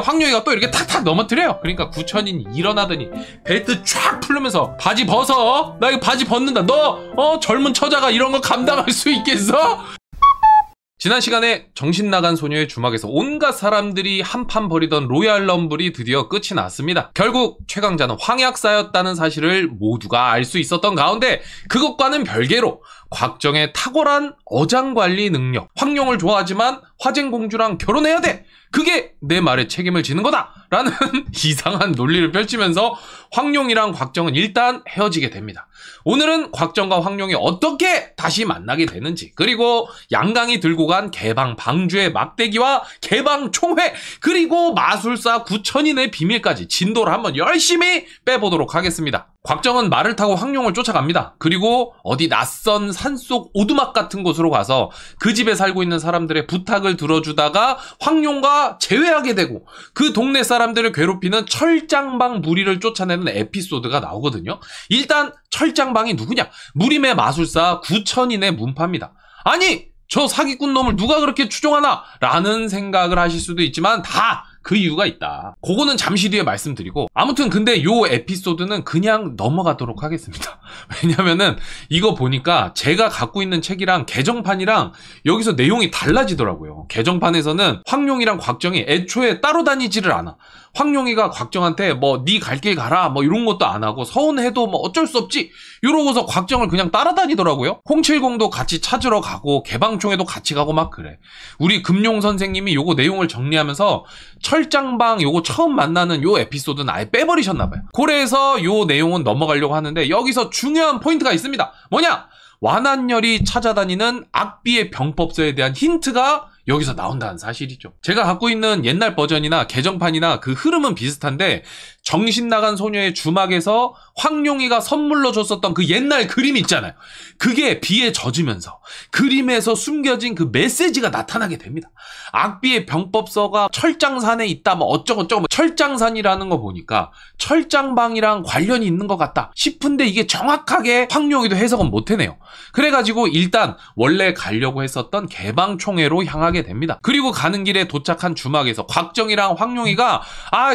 황룡이가 또 이렇게 탁탁 넘어뜨려요. 그러니까 구천인이 일어나더니 벨트 쫙 풀면서 바지 벗어. 나 이거 바지 벗는다. 너 젊은 처자가 이런 거 감당할 수 있겠어? 지난 시간에 정신 나간 소녀의 주막에서 온갖 사람들이 한판 벌이던 로얄 럼블이 드디어 끝이 났습니다. 결국 최강자는 황약사였다는 사실을 모두가 알 수 있었던 가운데 그것과는 별개로 곽정의 탁월한 어장관리 능력, 황룡을 좋아하지만 화쟁공주랑 결혼해야 돼! 그게 내 말에 책임을 지는 거다! 라는 이상한 논리를 펼치면서 황룡이랑 곽정은 일단 헤어지게 됩니다. 오늘은 곽정과 황룡이 어떻게 다시 만나게 되는지, 그리고 양강이 들고 간 개방 방주의 막대기와 개방 총회, 그리고 마술사 구천인의 비밀까지 진도를 한번 열심히 빼보도록 하겠습니다. 곽정은 말을 타고 황룡을 쫓아갑니다. 그리고 어디 낯선 산속 오두막 같은 곳으로 가서 그 집에 살고 있는 사람들의 부탁을 들어주다가 황룡과 재회하게 되고 그 동네 사람들을 괴롭히는 철장방 무리를 쫓아내는 에피소드가 나오거든요. 일단 철장방이 누구냐? 무림의 마술사 구천인의 문파입니다. 아니! 저 사기꾼 놈을 누가 그렇게 추종하나? 라는 생각을 하실 수도 있지만 다 그 이유가 있다. 그거는 잠시 뒤에 말씀드리고, 아무튼 근데 요 에피소드는 그냥 넘어가도록 하겠습니다. 왜냐면은 이거 보니까 제가 갖고 있는 책이랑 개정판이랑 여기서 내용이 달라지더라고요. 개정판에서는 황룡이랑 곽정이 애초에 따로 다니지를 않아. 황룡이가 곽정한테 뭐 네 갈 길 가라 뭐 이런 것도 안 하고 서운해도 뭐 어쩔 수 없지 이러고서 곽정을 그냥 따라다니더라고요. 홍칠공도 같이 찾으러 가고 개방총회도 같이 가고 막 그래. 우리 금룡 선생님이 요거 내용을 정리하면서 철장방 요거 처음 만나는 요 에피소드는 아예 빼버리셨나봐요. 그래서 요 내용은 넘어가려고 하는데 여기서 중요한 포인트가 있습니다. 뭐냐? 완한열이 찾아다니는 악비의 병법서에 대한 힌트가 여기서 나온다는 사실이죠. 제가 갖고 있는 옛날 버전이나 개정판이나 그 흐름은 비슷한데 정신 나간 소녀의 주막에서 황룡이가 선물로 줬었던 그 옛날 그림 있잖아요. 그게 비에 젖으면서 그림에서 숨겨진 그 메시지가 나타나게 됩니다. 악비의 병법서가 철장산에 있다 뭐 어쩌고저쩌고 철장산이라는 거 보니까 철장방이랑 관련이 있는 것 같다 싶은데 이게 정확하게 황룡이도 해석은 못 해내요. 그래가지고 일단 원래 가려고 했었던 개방총회로 향하게 됩니다. 그리고 가는 길에 도착한 주막에서 곽정이랑 황룡이가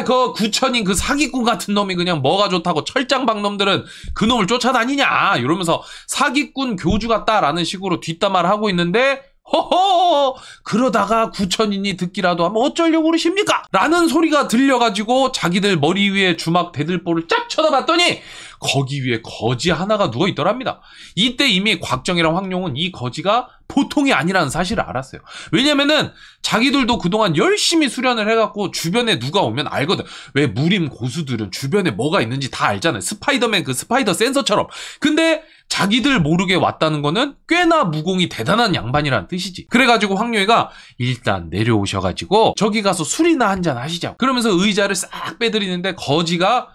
그 구천인 그 사기꾼 같은 놈이 그냥 뭐가 좋다고 철장방 놈들은 그 놈을 쫓아다니냐 이러면서 사기꾼 교주 같다라는 식으로 뒷담화를 하고 있는데 허허 그러다가 구천인이 듣기라도 하면 어쩌려고 그러십니까? 라는 소리가 들려가지고 자기들 머리 위에 주막 대들보를 쫙 쳐다봤더니 거기 위에 거지 하나가 누워 있더랍니다. 이때 이미 곽정이랑 황룡은 이 거지가 보통이 아니라는 사실을 알았어요. 왜냐면은 자기들도 그동안 열심히 수련을 해갖고 주변에 누가 오면 알거든. 왜 무림 고수들은 주변에 뭐가 있는지 다 알잖아요. 스파이더맨 그 스파이더 센서처럼. 근데 자기들 모르게 왔다는 거는 꽤나 무공이 대단한 양반이라는 뜻이지. 그래가지고 황룡이가 일단 내려오셔가지고 저기 가서 술이나 한잔 하시자고. 그러면서 의자를 싹 빼드리는데 거지가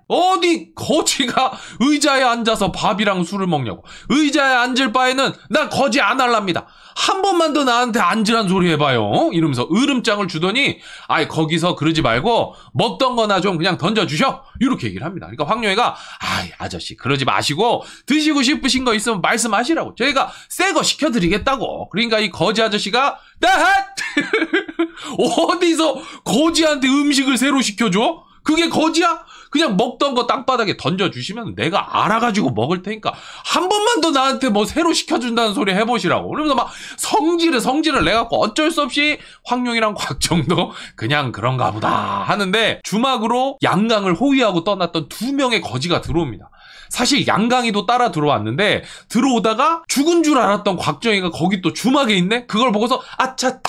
어디 거지가 의자에 앉아서 밥이랑 술을 먹냐고. 의자에 앉을 바에는 나 거지 안 할랍니다. 한 번만 더 나한테 앉으란 소리 해봐요. 이러면서 으름장을 주더니 거기서 그러지 말고 먹던 거나 좀 그냥 던져주셔. 이렇게 얘기를 합니다. 그러니까 황룡이가 아저씨 그러지 마시고 드시고 싶으신 거 있으면 말씀하시라고. 저희가 새 거 시켜드리겠다고. 그러니까 이 거지 아저씨가 어디서 거지한테 음식을 새로 시켜줘? 그게 거지야? 그냥 먹던 거 땅바닥에 던져주시면 내가 알아가지고 먹을 테니까 한 번만 더 나한테 뭐 새로 시켜준다는 소리 해보시라고. 그러면서 막 성질을 내갖고 어쩔 수 없이 황룡이랑 곽정도 그냥 그런가 보다 하는데 주막으로 양강을 호위하고 떠났던 2명의 거지가 들어옵니다. 사실 양강이도 따라 들어왔는데 들어오다가 죽은 줄 알았던 곽정이가 거기 또 주막에 있네? 그걸 보고서 아차차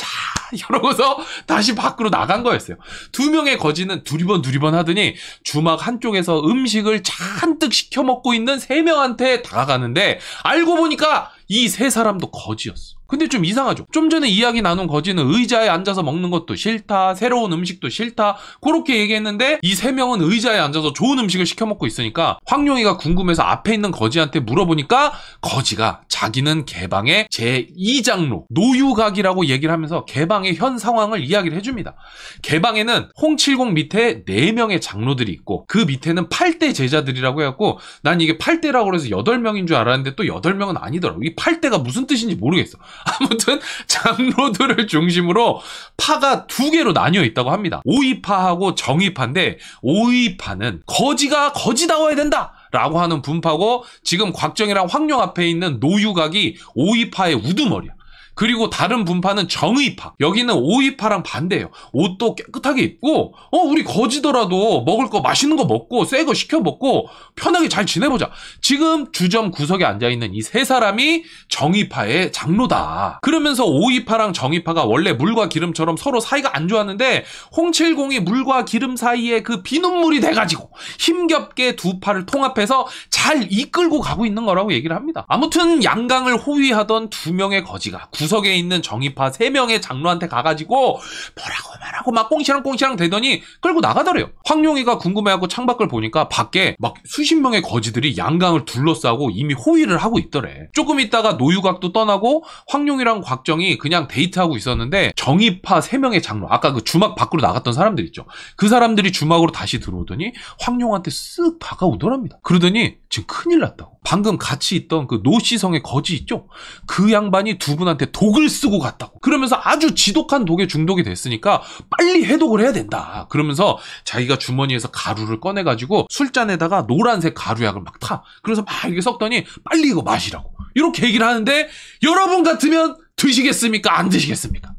이러고서 다시 밖으로 나간 거였어요. 2명의 거지는 두리번 하더니 주막 한쪽에서 음식을 잔뜩 시켜 먹고 있는 3명한테 다가가는데 알고 보니까 이 3사람도 거지였어. 근데 좀 이상하죠. 좀 전에 이야기 나눈 거지는 의자에 앉아서 먹는 것도 싫다, 새로운 음식도 싫다 그렇게 얘기했는데 이 3명은 의자에 앉아서 좋은 음식을 시켜 먹고 있으니까 황룡이가 궁금해서 앞에 있는 거지한테 물어보니까 거지가 자기는 개방의 제2장로 노유각이라고 얘기를 하면서 개방의 현 상황을 이야기를 해줍니다. 개방에는 홍칠공 밑에 4명의 장로들이 있고 그 밑에는 8대 제자들이라고 해갖고 난 이게 8대라고 해서 8명인 줄 알았는데 또 8명은 아니더라고. 이 8대가 무슨 뜻인지 모르겠어. 아무튼 장로들을 중심으로 파가 두 개로 나뉘어 있다고 합니다. 오이파하고 정의파인데 오이파는 거지가 거지다워야 된다 라고 하는 분파고 지금 곽정희랑 황룡 앞에 있는 노유각이 오이파의 우두머리야. 그리고 다른 분파는 정의파. 여기는 오이파랑 반대예요. 옷도 깨끗하게 입고 우리 거지더라도 먹을 거 맛있는 거 먹고 새 거 시켜 먹고 편하게 잘 지내보자. 지금 주점 구석에 앉아있는 이 세 사람이 정의파의 장로다. 그러면서 오이파랑 정의파가 원래 물과 기름처럼 서로 사이가 안 좋았는데 홍칠공이 물과 기름 사이에 그 비눗물이 돼가지고 힘겹게 두 파를 통합해서 잘 이끌고 가고 있는 거라고 얘기를 합니다. 아무튼 양강을 호위하던 두 명의 거지가 구석에 있는 정의파 3명의 장로한테 가가지고 뭐라고 말하고 막 꽁시랑 대더니 끌고 나가더래요. 황룡이가 궁금해하고 창밖을 보니까 밖에 막 수십 명의 거지들이 양강을 둘러싸고 이미 호위를 하고 있더래. 조금 있다가 노유각도 떠나고 황룡이랑 곽정이 그냥 데이트하고 있었는데 정의파 3명의 장로, 아까 그 주막 밖으로 나갔던 사람들 있죠. 그 사람들이 주막으로 다시 들어오더니 황룡한테 쓱 다가오더랍니다. 그러더니 지금 큰일 났다고. 방금 같이 있던 그 노시성의 거지 있죠? 그 양반이 두 분한테 독을 쓰고 갔다고. 그러면서 아주 지독한 독에 중독이 됐으니까 빨리 해독을 해야 된다. 그러면서 자기가 주머니에서 가루를 꺼내가지고 술잔에다가 노란색 가루약을 막 타. 그래서 막 이렇게 섞더니 빨리 이거 마시라고. 이렇게 얘기를 하는데 여러분 같으면 드시겠습니까? 안 드시겠습니까?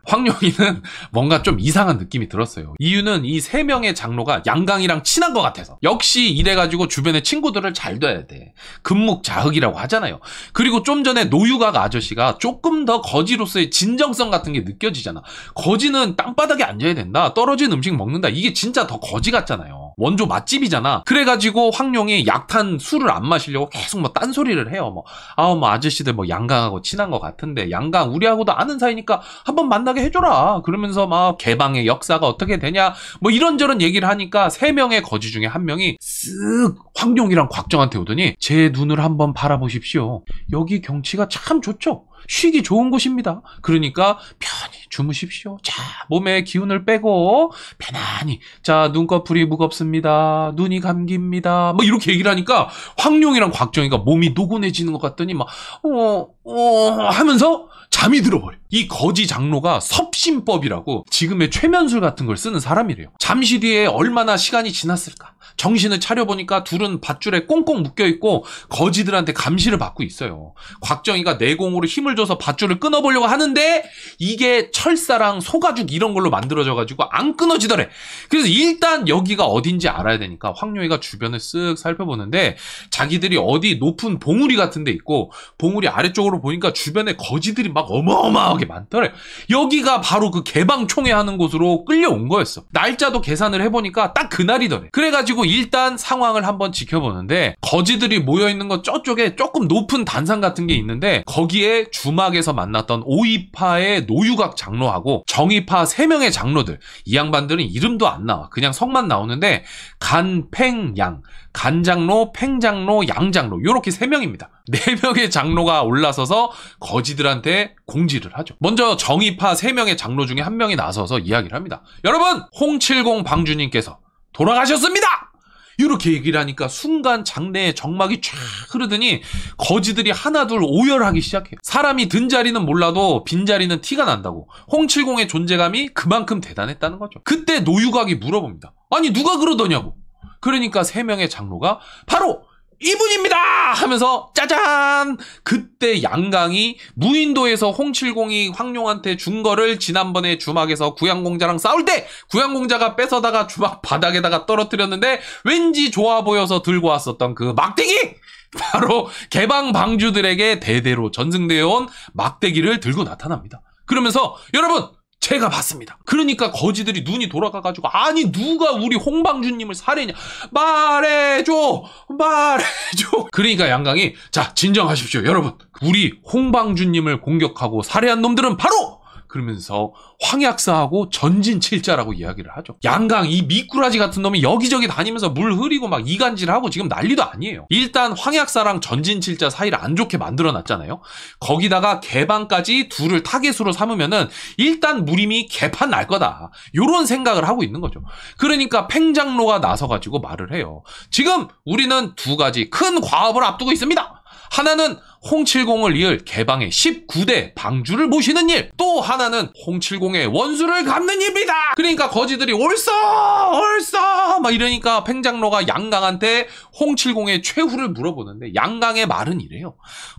황룡이는 뭔가 좀 이상한 느낌이 들었어요. 이유는 이 3명의 장로가 양강이랑 친한 것 같아서. 역시 이래가지고 주변에 친구들을 잘 둬야 돼. 금묵자흑이라고 하잖아요. 그리고 좀 전에 노유각 아저씨가 조금 더 거지로서의 진정성 같은 게 느껴지잖아. 거지는 땅바닥에 앉아야 된다. 떨어진 음식 먹는다. 이게 진짜 더 거지 같잖아요. 원조 맛집이잖아. 그래가지고 황룡이 약탄 술을 안 마시려고 계속 뭐 딴소리를 해요. 아저씨들 양강하고 친한 것 같은데 양강 우리하고도 아는 사이니까 한번 만나게 해줘라. 그러면서 막 개방의 역사가 어떻게 되냐 이런저런 얘기를 하니까 3명의 거지 중에 한 명이 쓱 황룡이랑 곽정한테 오더니 제 눈을 한번 바라보십시오. 여기 경치가 참 좋죠. 쉬기 좋은 곳입니다. 그러니까 편히 주무십시오. 자, 몸에 기운을 빼고 편안히. 자, 눈꺼풀이 무겁습니다. 눈이 감깁니다. 이렇게 얘기를 하니까 황룡이랑 곽정이가 몸이 노곤해지는 것 같더니 하면서 잠이 들어버려. 이 거지 장로가 섭신법이라고 지금의 최면술 같은 걸 쓰는 사람이래요. 잠시 뒤에 얼마나 시간이 지났을까? 정신을 차려보니까 둘은 밧줄에 꽁꽁 묶여있고 거지들한테 감시를 받고 있어요. 곽정이가 내공으로 힘을 줘서 밧줄을 끊어보려고 하는데 이게 철사랑 소가죽 이런 걸로 만들어져가지고 안 끊어지더래. 그래서 일단 여기가 어딘지 알아야 되니까 황룡이가 주변을 쓱 살펴보는데 자기들이 어디 높은 봉우리 같은 데 있고 봉우리 아래쪽으로 보니까 주변에 거지들이 막 어마어마하게 많더래. 여기가 바로 그 개방총회 하는 곳으로 끌려온 거였어. 날짜도 계산을 해보니까 딱 그날이더래. 그래가지고 일단 상황을 한번 지켜보는데 거지들이 모여있는 거 저쪽에 조금 높은 단상 같은 게 있는데 거기에 주막에서 만났던 오이파의 노유각 장로하고 정의파 3명의 장로들, 이 양반들은 이름도 안 나와. 그냥 성만 나오는데 간, 팽, 양, 간장로, 팽장로, 양장로 요렇게 3명입니다. 4명의 장로가 올라서서 거지들한테 공지를 하죠. 먼저 정의파 3명의 장로 중에 한 명이 나서서 이야기를 합니다. 여러분, 홍칠공 방주님께서 돌아가셨습니다! 이렇게 얘기를 하니까 순간 장내에 정막이 쫙 흐르더니 거지들이 하나둘 오열하기 시작해요. 사람이 든 자리는 몰라도 빈 자리는 티가 난다고. 홍칠공의 존재감이 그만큼 대단했다는 거죠. 그때 노유각이 물어봅니다. 아니 누가 그러더냐고. 그러니까 3명의 장로가 바로 이분입니다! 하면서 짜잔! 그때 양강이 무인도에서 홍칠공이 황룡한테 준 거를 지난번에 주막에서 구양공자랑 싸울 때 구양공자가 뺏어다가 주막 바닥에다가 떨어뜨렸는데 왠지 좋아 보여서 들고 왔었던 그 막대기! 바로 개방 방주들에게 대대로 전승되어 온 막대기를 들고 나타납니다. 그러면서 여러분! 제가 봤습니다. 그러니까 거지들이 눈이 돌아가가지고 아니 누가 우리 홍방주님을 살해냐 말해줘. 그러니까 양강이 자 진정하십시오 여러분. 우리 홍방주님을 공격하고 살해한 놈들은 바로 그러면서 황약사하고 전진칠자라고 이야기를 하죠. 양강 이 미꾸라지 같은 놈이 여기저기 다니면서 물 흐리고 막 이간질하고 지금 난리도 아니에요. 일단 황약사랑 전진칠자 사이를 안 좋게 만들어놨잖아요. 거기다가 개방까지 둘을 타겟으로 삼으면은 일단 무림이 개판 날 거다. 요런 생각을 하고 있는 거죠. 그러니까 팽장로가 나서가지고 말을 해요. 지금 우리는 2가지 큰 과업을 앞두고 있습니다. 하나는 홍칠공을 이을 개방의 19대 방주를 모시는 일, 또 하나는 홍칠공의 원수를 갚는 일입니다. 그러니까 거지들이 옳소 막 이러니까 팽장로가 양강한테 홍칠공의 최후를 물어보는데 양강의 말은 이래요.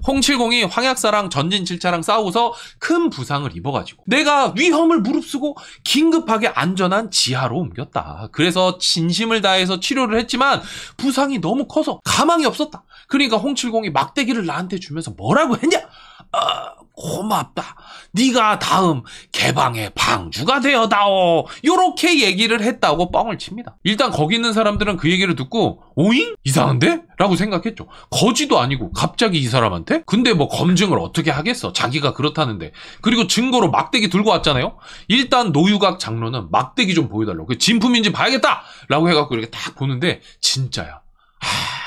홍칠공이 황약사랑 전진칠차랑 싸우고서 큰 부상을 입어가지고 내가 위험을 무릅쓰고 긴급하게 안전한 지하로 옮겼다. 그래서 진심을 다해서 치료를 했지만 부상이 너무 커서 가망이 없었다. 그러니까 홍칠공이 막대기를 나한테 주면서 뭐라고 했냐? 고맙다. 네가 다음 개방의 방주가 되어다오. 요렇게 얘기를 했다고 뻥을 칩니다. 일단 거기 있는 사람들은 그 얘기를 듣고 오잉? 이상한데? 라고 생각했죠. 거지도 아니고 갑자기 이 사람한테? 근데 뭐 검증을 어떻게 하겠어. 자기가 그렇다는데. 그리고 증거로 막대기 들고 왔잖아요. 일단 노유각 장로는 막대기 좀 보여달라고. 그 진품인지 봐야겠다! 라고 해갖고 이렇게 딱 보는데 진짜야.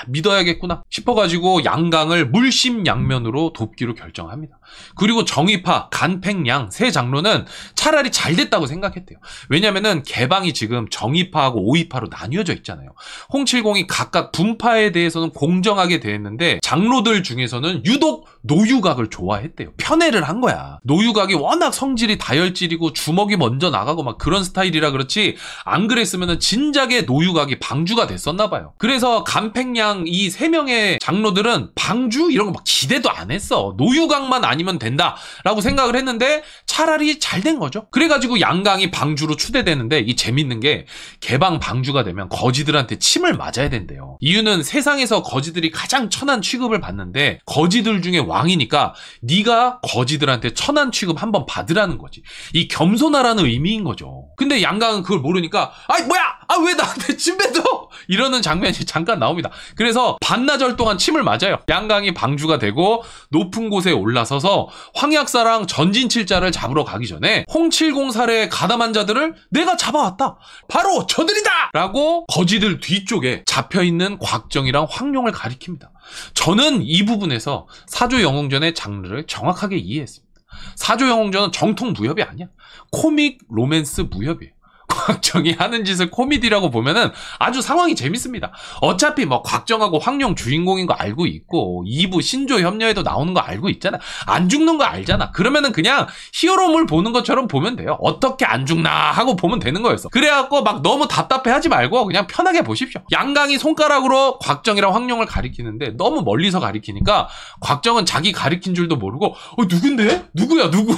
믿어야겠구나 싶어가지고 양강을 물심양면으로 돕기로 결정합니다. 그리고 정의파, 간팽양 세 장로는 차라리 잘 됐다고 생각했대요. 왜냐면은 개방이 지금 정의파하고 오이파로 나뉘어져 있잖아요. 홍칠공이 각각 분파에 대해서는 공정하게 대했는데 장로들 중에서는 유독 노유각을 좋아했대요. 편애를 한 거야. 노유각이 워낙 성질이 다혈질이고 주먹이 먼저 나가고 막 그런 스타일이라 그렇지 안 그랬으면은 진작에 노유각이 방주가 됐었나 봐요. 그래서 간팽양 이 세 명의 장로들은 방주 이런 거 막 기대도 안 했어. 노유각만 아니면 된다라고 생각을 했는데 차라리 잘 된 거죠. 그래가지고 양강이 방주로 추대되는데 이 재밌는 게 개방 방주가 되면 거지들한테 침을 맞아야 된대요. 이유는 세상에서 거지들이 가장 천한 취급을 받는데 거지들 중에 왕이니까 네가 거지들한테 천한 취급 한번 받으라는 거지. 이 겸손하라는 의미인 거죠. 근데 양강은 그걸 모르니까 아이 뭐야! 왜 나한테 침 뱉어! 이러는 장면이 잠깐 나옵니다. 그래서 반나절 동안 침을 맞아요. 양강이 방주가 되고 높은 곳에 올라서서 황약사랑 전진칠자를 잡으러 가기 전에 홍칠공 살해에 가담한 자들을 내가 잡아왔다. 바로 저들이다! 라고 거지들 뒤쪽에 잡혀있는 곽정이랑 황룡을 가리킵니다. 저는 이 부분에서 사조영웅전의 장르를 정확하게 이해했습니다. 사조영웅전은 정통 무협이 아니야. 코믹 로맨스 무협이에요. 곽정이 하는 짓을 코미디라고 보면은 아주 상황이 재밌습니다. 어차피 뭐 곽정하고 황룡 주인공인 거 알고 있고 2부 신조 협녀에도 나오는 거 알고 있잖아. 안 죽는 거 알잖아. 그러면은 그냥 히어로물 보는 것처럼 보면 돼요. 어떻게 안 죽나 하고 보면 되는 거였어. 그래갖고 막 너무 답답해 하지 말고 그냥 편하게 보십시오. 양강이 손가락으로 곽정이랑 황룡을 가리키는데 너무 멀리서 가리키니까 곽정은 자기 가리킨 줄도 모르고 누군데? 누구야? 누구?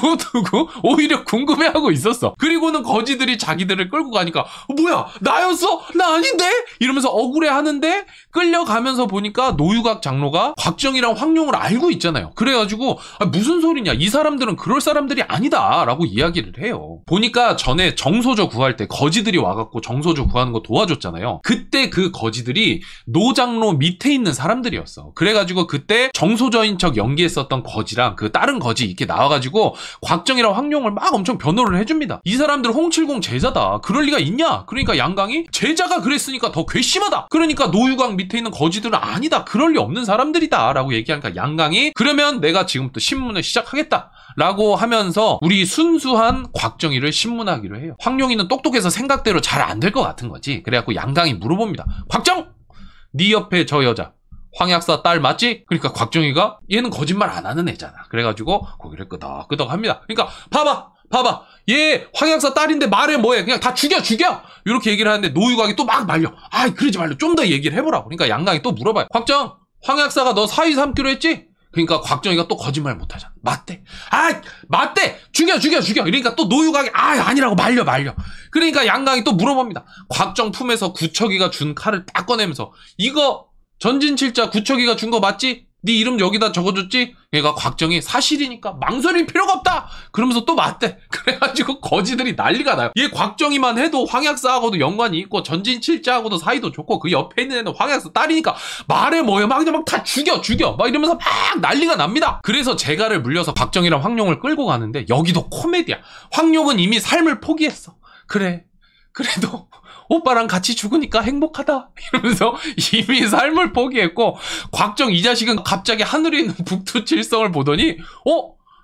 오히려 궁금해하고 있었어. 그리고는 거지들이 자기들을 끌고 가니까 뭐야 나였어? 나 아닌데? 이러면서 억울해하는데 끌려가면서 보니까 노유각 장로가 곽정이랑 황룡을 알고 있잖아요. 그래가지고 무슨 소리냐 이 사람들은 그럴 사람들이 아니다 라고 이야기를 해요. 보니까 전에 정소조 구할 때 거지들이 와갖고 정소조 구하는 거 도와줬잖아요. 그때 그 거지들이 노장로 밑에 있는 사람들이었어. 그래가지고 그때 정소저인 척 연기했었던 거지랑 그 다른 거지 이렇게 나와가지고 곽정이랑 황룡을 막 엄청 변호를 해줍니다. 이 사람들 홍칠공 제자다. 그럴 리가 있냐? 그러니까 양강이 제자가 그랬으니까 더 괘씸하다. 그러니까 노유각 밑에 있는 거지들은 아니다. 그럴 리 없는 사람들이다. 라고 얘기하니까 양강이 그러면 내가 지금부터 신문을 시작하겠다. 라고 하면서 우리 순수한 곽정이를 신문하기로 해요. 황룡이는 똑똑해서 생각대로 잘 안 될 것 같은 거지. 그래갖고 양강이 물어봅니다. 곽정! 네 옆에 저 여자 황약사 딸 맞지? 그러니까 곽정이가 얘는 거짓말 안 하는 애잖아. 그래가지고 고개를 끄덕끄덕 합니다. 그러니까 봐봐 얘 황약사 딸인데 말해 뭐해 그냥 다 죽여 이렇게 얘기를 하는데 노유각이 또 막 말려. 그러지 말려 좀 더 얘기를 해보라고. 그러니까 양강이 또 물어봐요. 곽정 황약사가 너 사위 삼기로 했지? 그러니까 곽정이가 또 거짓말 못하잖아. 맞대. 맞대. 죽여. 그러니까 또 노유각이 아니라고 말려. 그러니까 양강이 또 물어봅니다. 곽정 품에서 구척이가 준 칼을 딱 꺼내면서 이거 전진칠자 구척이가 준 거 맞지? 네 이름 여기다 적어줬지? 얘가 곽정이 사실이니까 망설일 필요가 없다! 그러면서 또 맞대. 그래가지고 거지들이 난리가 나요. 얘 곽정이만 해도 황약사하고도 연관이 있고 전진칠자하고도 사이도 좋고 그 옆에 있는 애는 황약사 딸이니까 말해 뭐해 막 그냥 막 다 죽여 막 이러면서 막 난리가 납니다. 그래서 재갈을 물려서 곽정이랑 황룡을 끌고 가는데 여기도 코미디야. 황룡은 이미 삶을 포기했어. 그래도 오빠랑 같이 죽으니까 행복하다 이러면서 이미 삶을 포기했고 곽정 이 자식은 갑자기 하늘에 있는 북두칠성을 보더니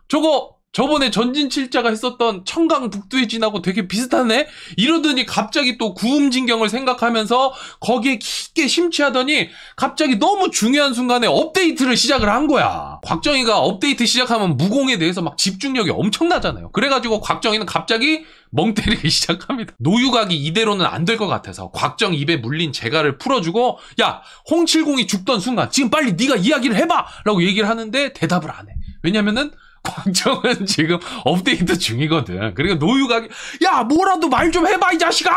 저거 저번에 전진칠자가 했었던 청강북도에 진하고 되게 비슷하네? 이러더니 갑자기 또 구음진경을 생각하면서 거기에 깊게 심취하더니 갑자기 너무 중요한 순간에 업데이트를 시작을 한 거야. 곽정희가 업데이트 시작하면 무공에 대해서 막 집중력이 엄청나잖아요. 그래가지고 곽정희는 갑자기 멍 때리기 시작합니다. 노유각이 이대로는 안 될 것 같아서 곽정 입에 물린 재갈을 풀어주고 야, 홍칠공이 죽던 순간 지금 빨리 네가 이야기를 해봐! 라고 얘기를 하는데 대답을 안 해. 왜냐면은 곽정은 지금 업데이트 중이거든. 그러니까 노유각이 야, 뭐라도 말 좀 해봐 이 자식아!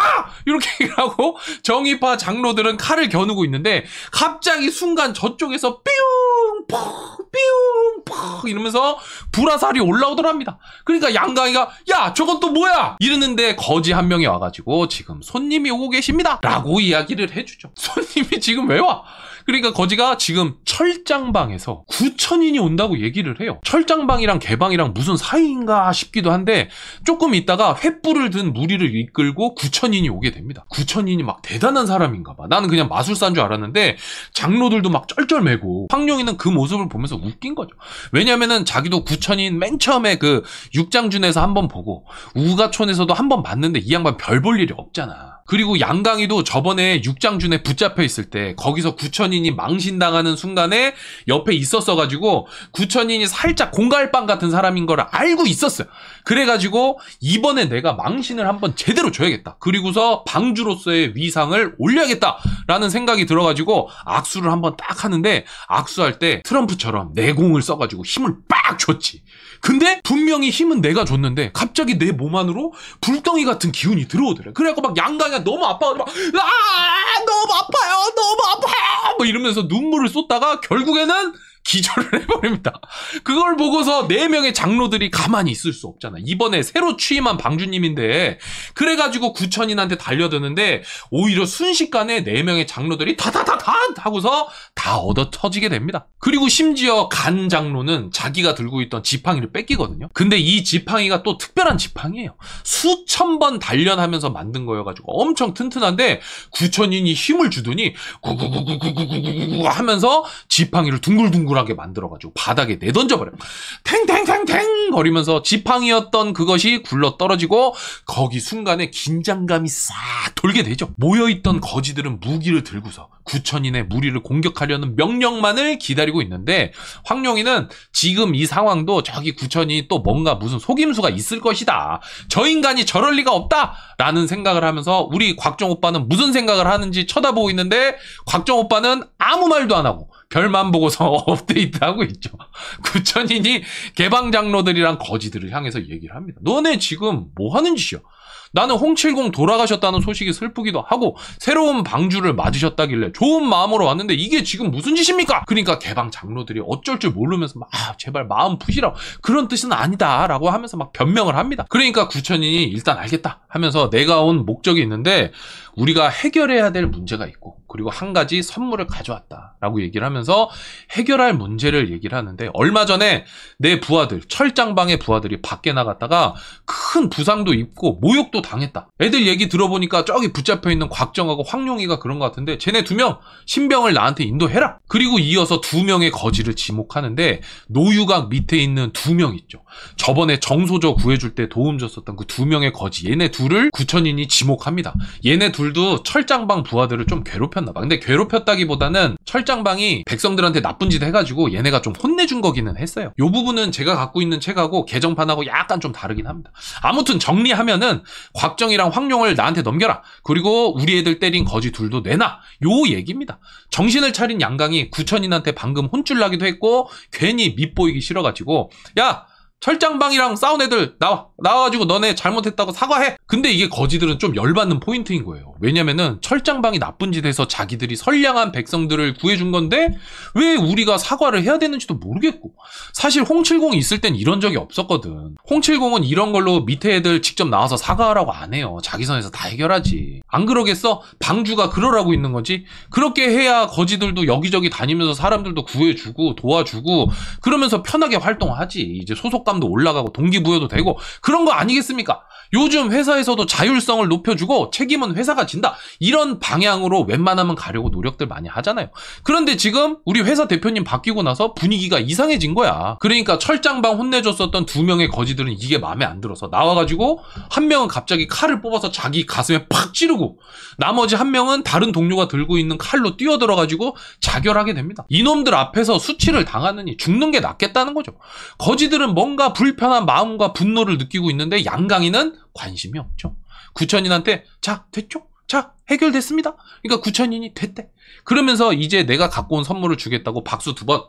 이렇게 얘기를 하고 정의파 장로들은 칼을 겨누고 있는데 갑자기 순간 저쪽에서 삐용 퍽 삐용 퍽 이러면서 불화살이 올라오더랍니다. 그러니까 양강이가 야, 저건 또 뭐야? 이러는데 거지 한 명이 와가지고 지금 손님이 오고 계십니다 라고 이야기를 해주죠. 손님이 지금 왜 와? 그러니까 거지가 지금 철장방에서 9천인이 온다고 얘기를 해요. 철장방이랑 개방이랑 무슨 사이인가 싶기도 한데 조금 있다가 횃불을 든 무리를 이끌고 9천인이 오게 됩니다. 9천인이 막 대단한 사람인가 봐. 나는 그냥 마술사인 줄 알았는데 장로들도 막 쩔쩔매고 황룡이는 그 모습을 보면서 웃긴 거죠. 왜냐면은 자기도 9천인 맨 처음에 그 육장준에서 한번 보고 우가촌에서도 한번 봤는데 이 양반 별 볼 일이 없잖아. 그리고 양강이도 저번에 육장준에 붙잡혀 있을 때 거기서 9천인이 망신당하는 순간에 옆에 있었어가지고 9천인이 살짝 공갈빵 같은 사람인 걸 알고 있었어요. 그래가지고 이번에 내가 망신을 한번 제대로 줘야겠다. 그리고서 방주로서의 위상을 올려야겠다라는 생각이 들어가지고 악수를 한번 딱 하는데 악수할 때 트럼프처럼 내공을 써가지고 힘을 빡 줬지. 근데 분명히 힘은 내가 줬는데 갑자기 내 몸 안으로 불덩이 같은 기운이 들어오더래. 그래갖고 막 양강이가 너무 아파가지고 막 너무 아파요 너무 아파요 뭐 이러면서 눈물을 쏟다가 결국에는 기절을 해버립니다. 그걸 보고서 4명의 장로들이 가만히 있을 수 없잖아. 이번에 새로 취임한 방주님인데 그래가지고 9천인한테 달려드는데 오히려 순식간에 4명의 장로들이 다다다다 하고서 다 얻어 터지게 됩니다. 그리고 심지어 간 장로는 자기가 들고 있던 지팡이를 뺏기거든요. 근데 이 지팡이가 또 특별한 지팡이에요. 수천 번 단련하면서 만든 거여가지고 엄청 튼튼한데 9천인이 힘을 주더니 구구구구구구구구구 하면서 지팡이를 둥글둥글 하게 만들어가지고 바닥에 내던져버려요. 탱탱탱탱 거리면서 지팡이였던 그것이 굴러 떨어지고 거기 순간에 긴장감이 싹 돌게 되죠. 모여있던 거지들은 무기를 들고서 9천인의 무리를 공격하려는 명령만을 기다리고 있는데 황룡이는 지금 이 상황도 저기 9천이 또 뭔가 무슨 속임수가 있을 것이다. 저 인간이 저럴 리가 없다 라는 생각을 하면서 우리 곽정 오빠는 무슨 생각을 하는지 쳐다보고 있는데 곽정 오빠는 아무 말도 안 하고 별만 보고서 업데이트하고 있죠. 9천인이 개방장로들이랑 거지들을 향해서 얘기를 합니다. 너네 지금 뭐 하는 짓이야? 나는 홍칠공 돌아가셨다는 소식이 슬프기도 하고 새로운 방주를 맞으셨다길래 좋은 마음으로 왔는데 이게 지금 무슨 짓입니까? 그러니까 개방 장로들이 어쩔 줄 모르면서 막 제발 마음 푸시라고 그런 뜻은 아니다 라고 하면서 막 변명을 합니다. 그러니까 9천인이 일단 알겠다 하면서 내가 온 목적이 있는데 우리가 해결해야 될 문제가 있고 그리고 한 가지 선물을 가져왔다 라고 얘기를 하면서 해결할 문제를 얘기를 하는데 얼마 전에 내 부하들 철장방의 부하들이 밖에 나갔다가 큰 부상도 입고 모욕도 당했다. 애들 얘기 들어보니까 저기 붙잡혀있는 곽정하고 황룡이가 그런 것 같은데 쟤네 2명 신병을 나한테 인도해라. 그리고 이어서 2명의 거지를 지목하는데 노유각 밑에 있는 2명 있죠. 저번에 정소저 구해줄 때 도움 줬었던 그 2명의 거지 얘네 둘을 9천인이 지목합니다. 얘네 둘도 철장방 부하들을 좀 괴롭혔나 봐. 근데 괴롭혔다기보다는 철장방이 백성들한테 나쁜 짓 해가지고 얘네가 좀 혼내준 거기는 했어요. 요 부분은 제가 갖고 있는 책하고 개정판하고 약간 좀 다르긴 합니다. 아무튼 정리하면은 곽정이랑 황룡을 나한테 넘겨라. 그리고 우리 애들 때린 거지 둘도 내놔. 요 얘기입니다. 정신을 차린 양강이 9천인한테 방금 혼쭐 나기도 했고 괜히 밉보이기 싫어가지고 야 철장방이랑 싸운 애들 나와가지고 너네 잘못했다고 사과해. 근데 이게 거지들은 좀 열받는 포인트인 거예요. 왜냐면은 철장방이 나쁜 짓 해서 자기들이 선량한 백성들을 구해준 건데 왜 우리가 사과를 해야 되는지도 모르겠고 사실 홍칠공이 있을 땐 이런 적이 없었거든. 홍칠공은 이런 걸로 밑에 애들 직접 나와서 사과하라고 안 해요. 자기 선에서 다 해결하지. 안 그러겠어? 방주가 그러라고 있는 거지. 그렇게 해야 거지들도 여기저기 다니면서 사람들도 구해주고 도와주고 그러면서 편하게 활동하지. 이제 소속감도 올라가고 동기부여도 되고 그런 거 아니겠습니까? 요즘 회사에서도 자율성을 높여주고 책임은 회사가 진다. 이런 방향으로 웬만하면 가려고 노력들 많이 하잖아요. 그런데 지금 우리 회사 대표님 바뀌고 나서 분위기가 이상해진 거야. 그러니까 철장방 혼내줬었던 2명의 거지들은 이게 마음에 안 들어서 나와가지고 한 명은 갑자기 칼을 뽑아서 자기 가슴에 팍 찌르고 나머지 한 명은 다른 동료가 들고 있는 칼로 뛰어들어가지고 자결하게 됩니다. 이놈들 앞에서 수치를 당하느니 죽는 게 낫겠다는 거죠. 거지들은 뭔가 불편한 마음과 분노를 느끼고 있는데 양강이는 관심이 없죠. 구천인한테 자 됐죠? 자 해결됐습니다. 그러니까 구천인이 됐대. 그러면서 이제 내가 갖고 온 선물을 주겠다고 박수 2번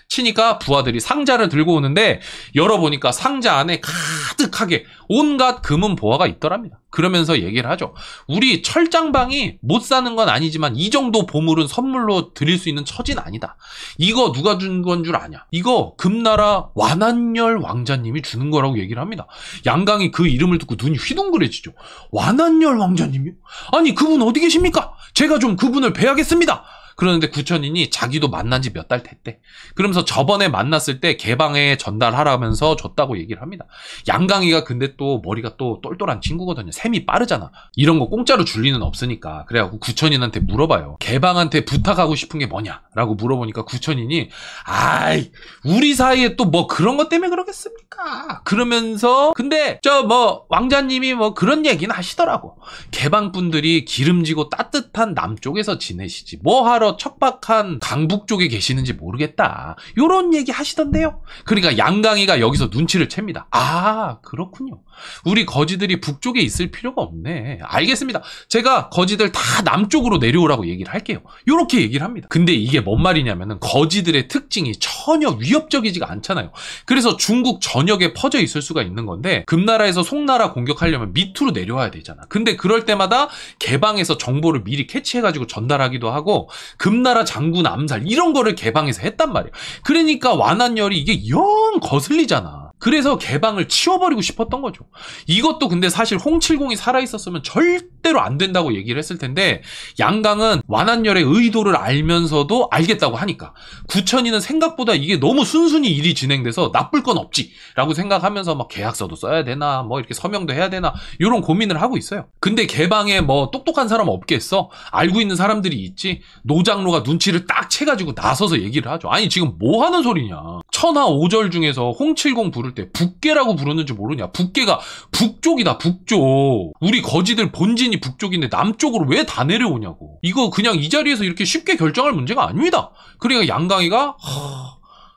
치니까 부하들이 상자를 들고 오는데 열어보니까 상자 안에 가득하게 온갖 금은 보화가 있더랍니다. 그러면서 얘기를 하죠. 우리 철장방이 못 사는 건 아니지만 이 정도 보물은 선물로 드릴 수 있는 처지는 아니다. 이거 누가 준 건 줄 아냐? 이거 금나라 완한열 왕자님이 주는 거라고 얘기를 합니다. 양강이 그 이름을 듣고 눈이 휘둥그레지죠. 완한열 왕자님이요? 아니 그분 어디 계십니까? 제가 좀 그분을 뵈야겠습니다. 그러는데 구천인이 자기도 만난 지 몇 달 됐대. 그러면서 저번에 만났을 때 개방에 전달하라면서 줬다고 얘기를 합니다. 양강이가 근데 또 머리가 또 똘똘한 친구거든요. 셈이 빠르잖아. 이런 거 공짜로 줄 리는 없으니까. 그래갖고 구천인한테 물어봐요. 개방한테 부탁하고 싶은 게 뭐냐? 라고 물어보니까 구천인이 아이 우리 사이에 또 뭐 그런 것 때문에 그러겠습니까? 그러면서 근데 저 뭐 왕자님이 뭐 그런 얘기는 하시더라고. 개방분들이 기름지고 따뜻한 남쪽에서 지내시지 뭐 하러 척박한 강북 쪽에 계시는지 모르겠다. 요런 얘기 하시던데요. 그러니까 양강이가 여기서 눈치를 챕니다. 아 그렇군요. 우리 거지들이 북쪽에 있을 필요가 없네. 알겠습니다. 제가 거지들 다 남쪽으로 내려오라고 얘기를 할게요. 요렇게 얘기를 합니다. 근데 이게 뭔 말이냐면은 거지들의 특징이 전혀 위협적이지가 않잖아요. 그래서 중국 전역에 퍼져 있을 수가 있는 건데 금나라에서 송나라 공격하려면 밑으로 내려와야 되잖아. 근데 그럴 때마다 개방에서 정보를 미리 캐치해가지고 전달하기도 하고 금나라 장군 암살 이런 거를 개방에서 했단 말이야. 그러니까 완한열이 이게 영 거슬리잖아. 그래서 개방을 치워버리고 싶었던 거죠. 이것도 근데 사실 홍칠공이 살아있었으면 절대로 안 된다고 얘기를 했을 텐데 양강은 완한열의 의도를 알면서도 알겠다고 하니까 구천이는 생각보다 이게 너무 순순히 일이 진행돼서 나쁠 건 없지 라고 생각하면서 막 계약서도 써야 되나 뭐 이렇게 서명도 해야 되나 이런 고민을 하고 있어요. 근데 개방에 뭐 똑똑한 사람 없겠어? 알고 있는 사람들이 있지. 노장로가 눈치를 딱 채가지고 나서서 얘기를 하죠. 아니 지금 뭐 하는 소리냐. 천하 5절 중에서 홍칠공 부를 때 북계라고 부르는지 모르냐. 북계가 북쪽이다 북쪽. 우리 거지들 본진이 북쪽인데 남쪽으로 왜 다 내려오냐고. 이거 그냥 이 자리에서 이렇게 쉽게 결정할 문제가 아닙니다. 그러니까 양강이가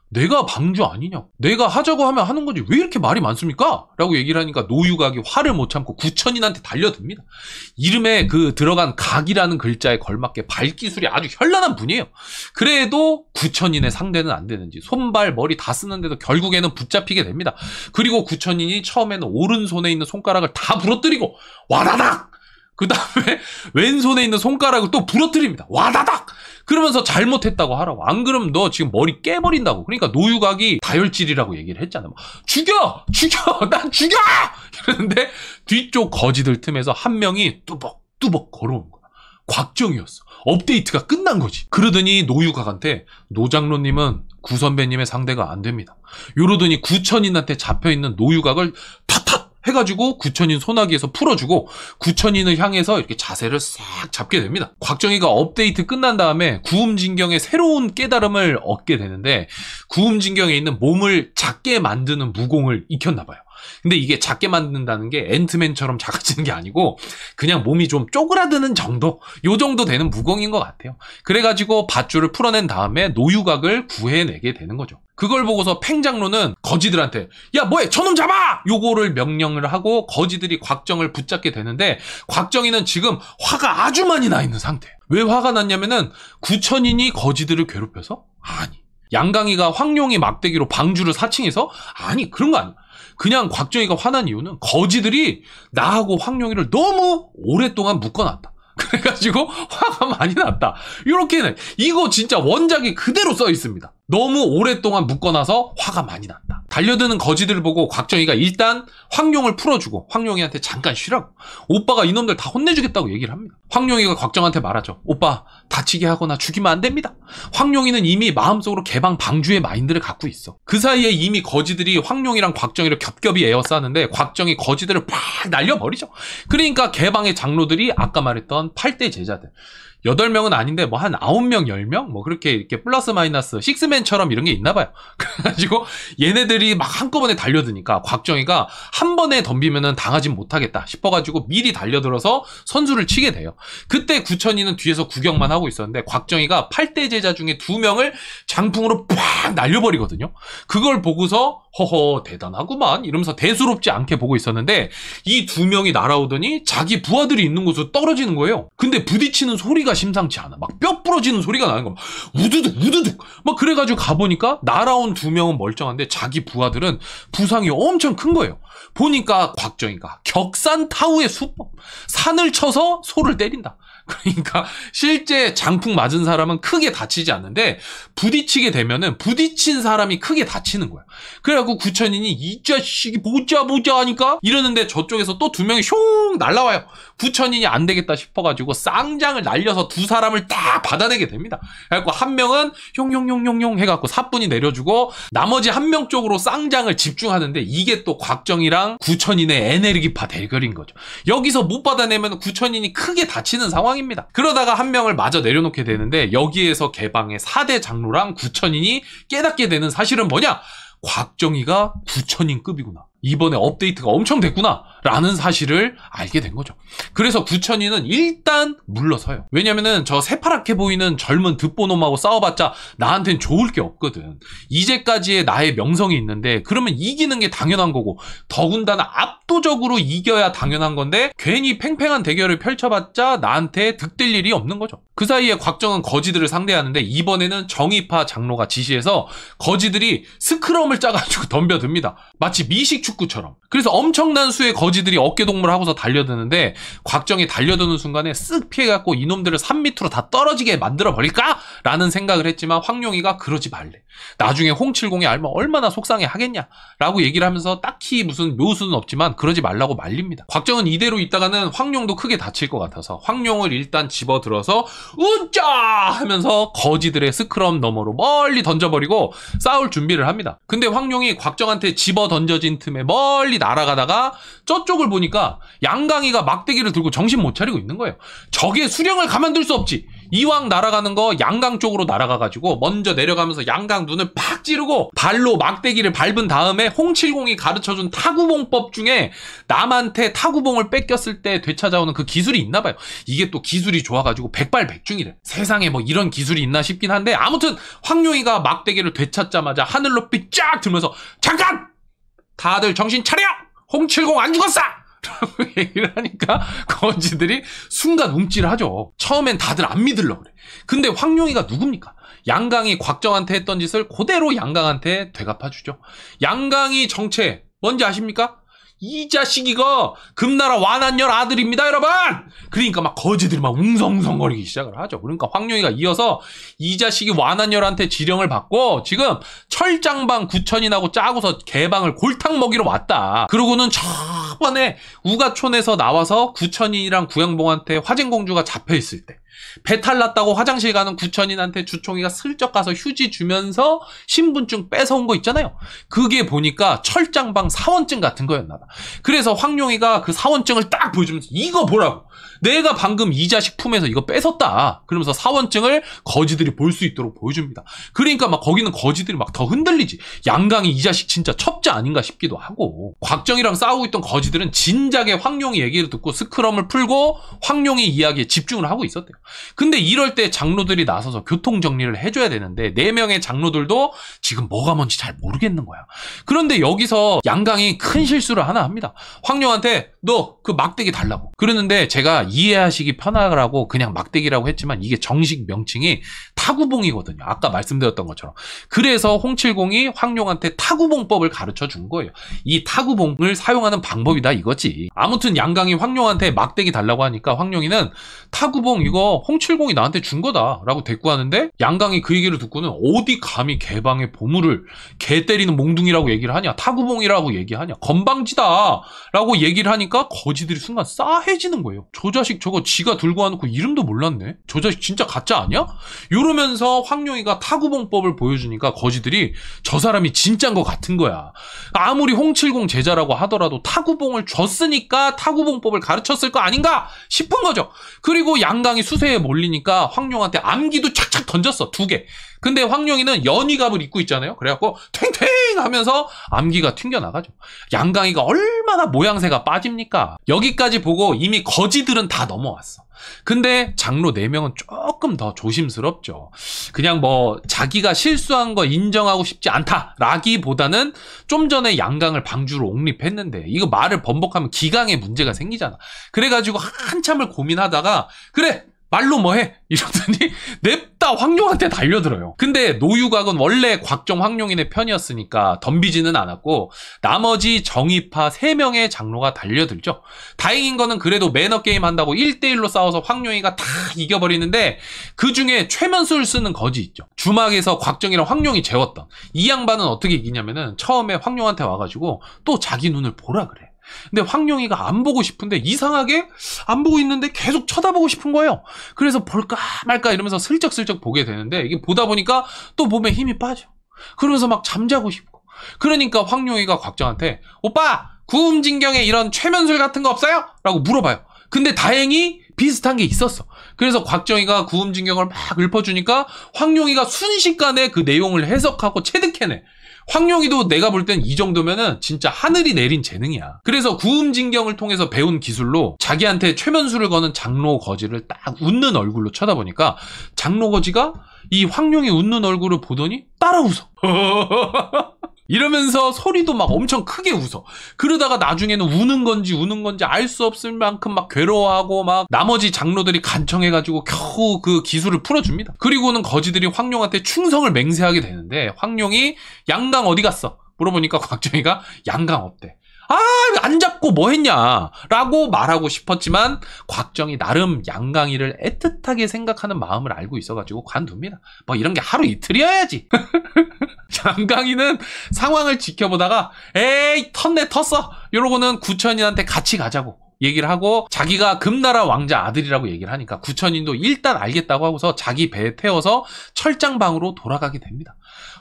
내가 방주 아니냐고. 내가 하자고 하면 하는 거지 왜 이렇게 말이 많습니까? 라고 얘기를 하니까 노유각이 화를 못 참고 구천인한테 달려듭니다. 이름에 그 들어간 각이라는 글자에 걸맞게 발기술이 아주 현란한 분이에요. 그래도 구천인의 상대는 안 되는지 손발 머리 다 쓰는데도 결국에는 붙잡히게 됩니다. 그리고 구천인이 처음에는 오른손에 있는 손가락을 다 부러뜨리고 와다닥! 그 다음에 왼손에 있는 손가락을 또 부러뜨립니다. 와다닥! 그러면서 잘못했다고 하라고. 안 그러면 너 지금 머리 깨버린다고. 그러니까 노유각이 다혈질이라고 얘기를 했잖아요. 죽여! 난 죽여! 이러는데 뒤쪽 거지들 틈에서 한 명이 뚜벅뚜벅 걸어오는 거야. 곽정이었어. 업데이트가 끝난 거지. 그러더니 노유각한테 노장로님은 구선배님의 상대가 안 됩니다. 이러더니 구천인한테 잡혀있는 노유각을 탓탓 해가지고 구천인 소나기에서 풀어주고 구천인을 향해서 이렇게 자세를 싹 잡게 됩니다. 곽정희가 업데이트 끝난 다음에 구음진경의 새로운 깨달음을 얻게 되는데 구음진경에 있는 몸을 작게 만드는 무공을 익혔나 봐요. 근데 이게 작게 만든다는 게 앤트맨처럼 작아지는 게 아니고 그냥 몸이 좀 쪼그라드는 정도? 요 정도 되는 무공인 것 같아요. 그래가지고 밧줄을 풀어낸 다음에 노유각을 구해내게 되는 거죠. 그걸 보고서 팽장로는 거지들한테 야 뭐해 저놈 잡아! 요거를 명령을 하고 거지들이 곽정을 붙잡게 되는데 곽정이는 지금 화가 아주 많이 나 있는 상태예요. 왜 화가 났냐면은 구천인이 거지들을 괴롭혀서? 아니. 양강이가 황룡이 막대기로 방주를 사칭해서? 아니 그런 거 아니야. 그냥 곽정희가 화난 이유는 거지들이 나하고 황룡이를 너무 오랫동안 묶어놨다. 그래가지고 화가 많이 났다. 이렇게는 이거 진짜 원작이 그대로 써 있습니다. 너무 오랫동안 묶어놔서 화가 많이 났다. 달려드는 거지들을 보고 곽정희가 일단 황룡을 풀어주고 황룡이한테 잠깐 쉬라고, 오빠가 이놈들 다 혼내주겠다고 얘기를 합니다. 황룡이가 곽정한테 말하죠. 오빠 다치게 하거나 죽이면 안 됩니다. 황룡이는 이미 마음속으로 개방 방주의 마인드를 갖고 있어. 그 사이에 이미 거지들이 황룡이랑 곽정희를 겹겹이 에워싸는데 곽정희 거지들을 팍 날려버리죠. 그러니까 개방의 장로들이 아까 말했던 8대 제자들, 8명은 아닌데 뭐 한 9명, 10명? 뭐 그렇게 이렇게 플러스 마이너스 식스맨처럼 이런 게 있나 봐요. 그래가지고 얘네들이 막 한꺼번에 달려드니까 곽정희가 한 번에 덤비면은 당하진 못하겠다 싶어가지고 미리 달려들어서 선수를 치게 돼요. 그때 구천이는 뒤에서 구경만 하고 있었는데 곽정희가 8대 제자 중에 2명을 장풍으로 팍 날려버리거든요. 그걸 보고서 허허 대단하구만 이러면서 대수롭지 않게 보고 있었는데 이 2명이 날아오더니 자기 부하들이 있는 곳으로 떨어지는 거예요. 근데 부딪히는 소리가 심상치 않아. 막 뼈 부러지는 소리가 나는 거야. 우두둑 우두둑 막 그래가지고 가보니까 날아온 2명은 멀쩡한데 자기 부하들은 부상이 엄청 큰 거예요. 보니까 곽정희가 격산타우의 수법, 산을 쳐서 소를 때린다. 그러니까 실제 장풍 맞은 사람은 크게 다치지 않는데 부딪히게 되면은 부딪힌 사람이 크게 다치는 거야. 그래갖고 구천인이 이 자식이 보자 하니까 이러는데 저쪽에서 또 2명이 슝 날라와요. 구천인이 안 되겠다 싶어가지고 쌍장을 날려서 2 사람을 딱 받아내게 됩니다. 그래갖고 한 명은 흉 해갖고 사뿐히 내려주고 나머지 1명 쪽으로 쌍장을 집중하는데 이게 또 곽정희랑 구천인의 에네르기파 대결인 거죠. 여기서 못 받아내면 구천인이 크게 다치는 상황입니다. 그러다가 1명을 마저 내려놓게 되는데 여기에서 개방의 4대 장로랑 구천인이 깨닫게 되는 사실은 뭐냐? 곽정희가 구천인급이구나. 이번에 업데이트가 엄청 됐구나 라는 사실을 알게 된 거죠. 그래서 구천이는 일단 물러서요. 왜냐면은 저 새파랗게 보이는 젊은 득보놈하고 싸워봤자 나한텐 좋을 게 없거든. 이제까지의 나의 명성이 있는데 그러면 이기는 게 당연한 거고 더군다나 압도적으로 이겨야 당연한 건데 괜히 팽팽한 대결을 펼쳐봤자 나한테 득될 일이 없는 거죠. 그 사이에 곽정은 거지들을 상대하는데 이번에는 정의파 장로가 지시해서 거지들이 스크럼을 짜가지고 덤벼듭니다. 마치 미식 축구처럼. 그래서 엄청난 수의 거지들이 어깨동무를 하고서 달려드는데 곽정이 달려드는 순간에 쓱 피해갖고 이놈들을 산 밑으로 다 떨어지게 만들어버릴까? 라는 생각을 했지만 황룡이가 그러지 말래. 나중에 홍칠공이 알면 얼마나 속상해 하겠냐? 라고 얘기를 하면서 딱히 무슨 묘수는 없지만 그러지 말라고 말립니다. 곽정은 이대로 있다가는 황룡도 크게 다칠 것 같아서 황룡을 일단 집어들어서 으짜! 하면서 거지들의 스크럼 너머로 멀리 던져버리고 싸울 준비를 합니다. 근데 황룡이 곽정한테 집어 던져진 틈에 멀리 날아가다가 저쪽을 보니까 양강이가 막대기를 들고 정신 못 차리고 있는 거예요. 적의 수령을 가만둘 수 없지. 이왕 날아가는 거 양강 쪽으로 날아가가지고 먼저 내려가면서 양강 눈을 팍 찌르고 발로 막대기를 밟은 다음에 홍칠공이 가르쳐준 타구봉법 중에 남한테 타구봉을 뺏겼을 때 되찾아오는 그 기술이 있나 봐요. 이게 또 기술이 좋아가지고 백발백중이래. 세상에 뭐 이런 기술이 있나 싶긴 한데 아무튼 황룡이가 막대기를 되찾자마자 하늘 높이 쫙 들면서 잠깐! 다들 정신 차려! 홍칠공 안 죽었어! 라고 얘기를 하니까 거지들이 순간 움찔하죠. 처음엔 다들 안 믿으려고 그래. 근데 황룡이가 누굽니까? 양강이 곽정한테 했던 짓을 그대로 양강한테 되갚아주죠. 양강이 정체 뭔지 아십니까? 이 자식이가 금나라 완한열 아들입니다, 여러분! 그러니까 막 거지들이 막 웅성웅성거리기 시작을 하죠. 그러니까 황룡이가 이어서 이 자식이 완한열한테 지령을 받고 지금 철장방 구천인하고 짜고서 개방을 골탕 먹이러 왔다. 그러고는 저번에 우가촌에서 나와서 구천인이랑 구양봉한테 화쟁공주가 잡혀있을 때 배탈 났다고 화장실 가는 구천인한테 주총이가 슬쩍 가서 휴지 주면서 신분증 뺏어온 거 있잖아요. 그게 보니까 철장방 사원증 같은 거였나 봐. 그래서 황룡이가 그 사원증을 딱 보여주면서 이거 보라고. 내가 방금 이 자식 품에서 이거 뺏었다. 그러면서 사원증을 거지들이 볼 수 있도록 보여줍니다. 그러니까 막 거기는 거지들이 막 더 흔들리지. 양강이 이 자식 진짜 첩자 아닌가 싶기도 하고. 곽정이랑 싸우고 있던 거지들은 진작에 황룡이 얘기를 듣고 스크럼을 풀고 황룡이 이야기에 집중을 하고 있었대요. 근데 이럴 때 장로들이 나서서 교통정리를 해줘야 되는데 4명의 장로들도 지금 뭐가 뭔지 잘 모르겠는 거야. 그런데 여기서 양강이 큰 실수를 하나 합니다. 황룡한테 너 그 막대기 달라고. 그러는데 제가 이해하시기 편하라고 그냥 막대기라고 했지만 이게 정식 명칭이 타구봉이거든요. 아까 말씀드렸던 것처럼. 그래서 홍칠공이 황룡한테 타구봉법을 가르쳐 준 거예요. 이 타구봉을 사용하는 방법이다 이거지. 아무튼 양강이 황룡한테 막대기 달라고 하니까 황룡이는 타구봉 이거 그래서 홍칠공이 나한테 준 거다라고 대꾸하는데 양강이 그 얘기를 듣고는 어디 감히 개방의 보물을 개 때리는 몽둥이라고 얘기를 하냐, 타구봉이라고 얘기하냐, 건방지다라고 얘기를 하니까 거지들이 순간 싸해지는 거예요. 저 자식 저거 지가 들고 와놓고 이름도 몰랐네. 저 자식 진짜 가짜 아니야? 이러면서 황룡이가 타구봉법을 보여주니까 거지들이 저 사람이 진짜인 것 같은 거야. 아무리 홍칠공 제자라고 하더라도 타구봉을 줬으니까 타구봉법을 가르쳤을 거 아닌가 싶은 거죠. 그리고 양강이 수세에 몰리니까 황룡한테 암기도 착착 던졌어. 2개. 근데 황룡이는 연위갑을 입고 있잖아요. 그래갖고 탱탱 하면서 암기가 튕겨나가죠. 양강이가 얼마나 모양새가 빠집니까? 여기까지 보고 이미 거지들은 다 넘어왔어. 근데 장로 4명은 조금 더 조심스럽죠. 그냥 뭐 자기가 실수한 거 인정하고 싶지 않다라기보다는 좀 전에 양강을 방주로 옹립했는데 이거 말을 번복하면 기강에 문제가 생기잖아. 그래가지고 한참을 고민하다가 그래! 말로 뭐해? 이러더니 냅다 황룡한테 달려들어요. 근데 노유곽은 원래 곽정 황룡인의 편이었으니까 덤비지는 않았고 나머지 정의파 3명의 장로가 달려들죠. 다행인 거는 그래도 매너게임 한다고 1대1로 싸워서 황룡이가 다 이겨버리는데 그 중에 최면수를 쓰는 거지 있죠. 주막에서 곽정이랑 황룡이 재웠던 이 양반은 어떻게 이기냐면은 처음에 황룡한테 와가지고 또 자기 눈을 보라 그래. 근데 황룡이가 안 보고 싶은데 이상하게 안 보고 있는데 계속 쳐다보고 싶은 거예요. 그래서 볼까 말까 이러면서 슬쩍슬쩍 보게 되는데 이게 보다 보니까 또 몸에 힘이 빠져. 그러면서 막 잠자고 싶고. 그러니까 황룡이가 곽정한테 오빠 구음진경에 이런 최면술 같은 거 없어요? 라고 물어봐요. 근데 다행히 비슷한 게 있었어. 그래서 곽정이가 구음진경을 막 읊어주니까 황룡이가 순식간에 그 내용을 해석하고 체득해내. 황룡이도 내가 볼 땐 이 정도면은 진짜 하늘이 내린 재능이야. 그래서 구음진경을 통해서 배운 기술로 자기한테 최면수를 거는 장로 거지를 딱 웃는 얼굴로 쳐다보니까 장로 거지가 이 황룡이 웃는 얼굴을 보더니 따라 웃어. 이러면서 소리도 막 엄청 크게 웃어. 그러다가 나중에는 우는 건지 알 수 없을 만큼 막 괴로워하고 막 나머지 장로들이 간청해가지고 겨우 그 기술을 풀어줍니다. 그리고는 거지들이 황룡한테 충성을 맹세하게 되는데 황룡이 양강 어디 갔어? 물어보니까 곽정이가 양강 없대. 아, 안 잡고 뭐 했냐? 라고 말하고 싶었지만 곽정이 나름 양강이를 애틋하게 생각하는 마음을 알고 있어가지고 관둡니다. 뭐 이런 게 하루 이틀이어야지. 양강이는 상황을 지켜보다가 에이 텄네 텄어 이러고는 구천인한테 같이 가자고 얘기를 하고 자기가 금나라 왕자 아들이라고 얘기를 하니까 구천인도 일단 알겠다고 하고서 자기 배에 태워서 철장방으로 돌아가게 됩니다.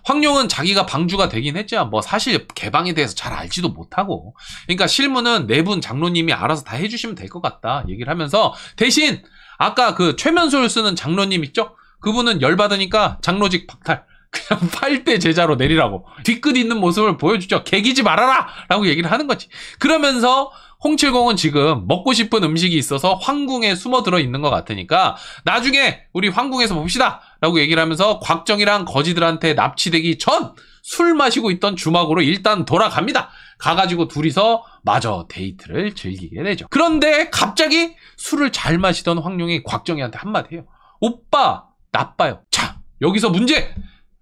황룡은 자기가 방주가 되긴 했지만 뭐 사실 개방에 대해서 잘 알지도 못하고 그러니까 실무는 4분 장로님이 알아서 다 해주시면 될 것 같다 얘기를 하면서 대신 아까 그 최면술 쓰는 장로님 있죠? 그분은 열받으니까 장로직 박탈. 그냥 8대 제자로 내리라고 뒤끝 있는 모습을 보여주죠. 개기지 말아라 라고 얘기를 하는 거지. 그러면서 홍칠공은 지금 먹고 싶은 음식이 있어서 황궁에 숨어 들어 있는 것 같으니까 나중에 우리 황궁에서 봅시다 라고 얘기를 하면서 곽정이랑 거지들한테 납치되기 전 술 마시고 있던 주막으로 일단 돌아갑니다. 가가지고 둘이서 마저 데이트를 즐기게 되죠. 그런데 갑자기 술을 잘 마시던 황룡이 곽정이한테 한마디 해요. 오빠 나빠요. 자 여기서 문제!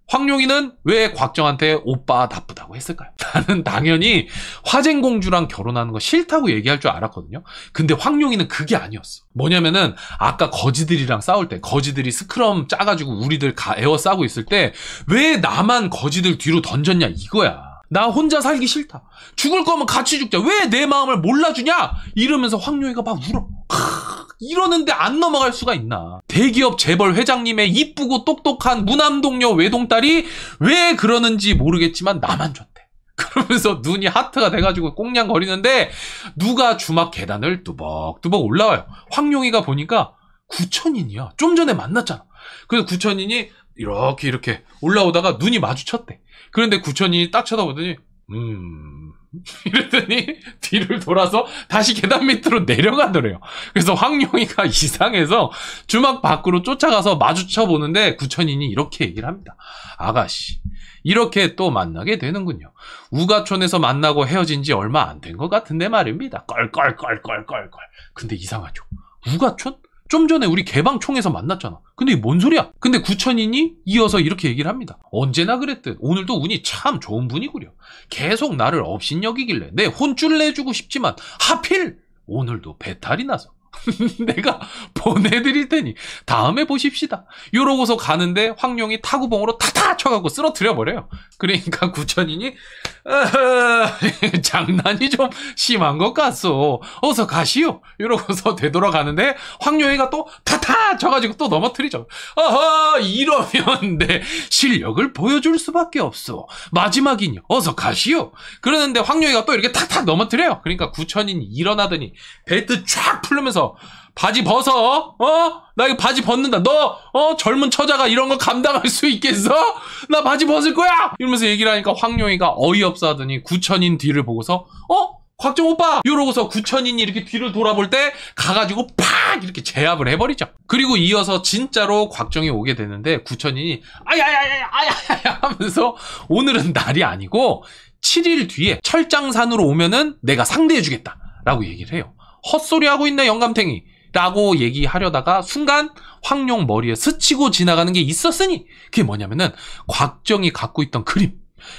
황룡이는 왜 곽정한테 오빠 나쁘다고 했을까요? 나는 당연히 화쟁공주랑 결혼하는 거 싫다고 얘기할 줄 알았거든요. 근데 황룡이는 그게 아니었어. 뭐냐면은 아까 거지들이랑 싸울 때 거지들이 스크럼 짜가지고 우리들 에워싸고 있을 때 왜 나만 거지들 뒤로 던졌냐 이거야. 나 혼자 살기 싫다. 죽을 거면 같이 죽자. 왜 내 마음을 몰라주냐? 이러면서 황룡이가 막 울어. 이러는데 안 넘어갈 수가 있나. 대기업 재벌 회장님의 이쁘고 똑똑한 무남동녀 외동딸이 왜 그러는지 모르겠지만 나만 줬대. 그러면서 눈이 하트가 돼가지고 꽁냥거리는데 누가 주막 계단을 뚜벅뚜벅 올라와요. 황룡이가 보니까 구천인이야. 좀 전에 만났잖아. 그래서 구천인이 이렇게 올라오다가 눈이 마주쳤대. 그런데 구천인이 딱 쳐다보더니 이랬더니 뒤를 돌아서 다시 계단 밑으로 내려가더래요. 그래서 황룡이가 이상해서 주막 밖으로 쫓아가서 마주쳐 보는데 구천인이 이렇게 얘기를 합니다. 아가씨 이렇게 또 만나게 되는군요. 우가촌에서 만나고 헤어진 지 얼마 안 된 것 같은데 말입니다. 껄껄껄껄껄껄. 근데 이상하죠. 우가촌? 좀 전에 우리 개방총에서 만났잖아. 근데 이게 뭔 소리야? 근데 구천인이 이어서 이렇게 얘기를 합니다. 언제나 그랬듯 오늘도 운이 참 좋은 분이구려. 계속 나를 업신여기길래 내 혼쭐 내주고 싶지만 하필 오늘도 배탈이 나서 내가 보내드릴 테니 다음에 보십시다. 이러고서 가는데 황룡이 타구봉으로 타타 쳐갖고 쓰러뜨려 버려요. 그러니까 구천인이 장난이 좀 심한 것 같소. 어서 가시오. 이러고서 되돌아가는데 황룡이가 또 타타 쳐가지고 또 넘어뜨리죠. 아하, 이러면 내 실력을 보여줄 수밖에 없소. 마지막이니 어서 가시오. 그러는데 황룡이가 또 이렇게 탁탁 넘어뜨려요. 그러니까 구천인이 일어나더니 벨트 쫙 풀면서 바지 벗어. 나 이거 바지 벗는다. 너 젊은 처자가 이런 거 감당할 수 있겠어? 나 바지 벗을 거야. 이러면서 얘기를 하니까 황룡이가 어이없어 하더니 구천인 뒤를 보고서 곽정 오빠! 이러고서 구천인이 이렇게 뒤를 돌아볼 때 가가지고 팍! 이렇게 제압을 해버리죠. 그리고 이어서 진짜로 곽정이 오게 되는데 구천인이 아야야야야야야 하면서 오늘은 날이 아니고 7일 뒤에 철장산으로 오면은 내가 상대해주겠다 라고 얘기를 해요. 헛소리하고 있네 영감탱이 라고 얘기하려다가 순간 황룡 머리에 스치고 지나가는 게 있었으니 그게 뭐냐면은 곽정이 갖고 있던 그림,